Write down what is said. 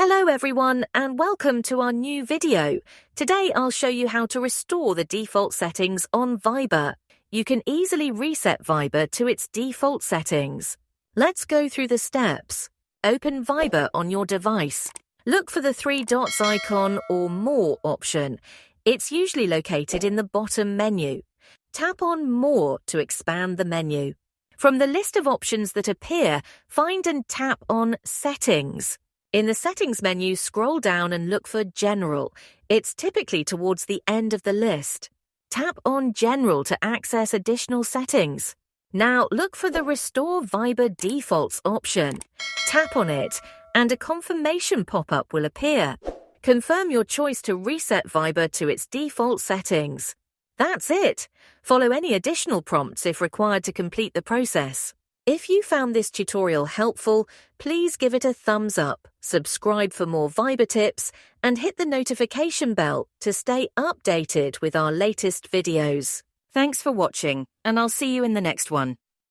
Hello everyone and welcome to our new video. Today I'll show you how to restore the default settings on Viber. You can easily reset Viber to its default settings. Let's go through the steps. Open Viber on your device. Look for the three dots icon or More option. It's usually located in the bottom menu. Tap on More to expand the menu. From the list of options that appear, find and tap on Settings. In the Settings menu, scroll down and look for General. It's typically towards the end of the list. Tap on General to access additional settings. Now look for the Restore Viber Defaults option. Tap on it and a confirmation pop-up will appear. Confirm your choice to reset Viber to its default settings. That's it. Follow any additional prompts if required to complete the process. If you found this tutorial helpful, please give it a thumbs up, subscribe for more Viber tips, and hit the notification bell to stay updated with our latest videos. Thanks for watching, and I'll see you in the next one.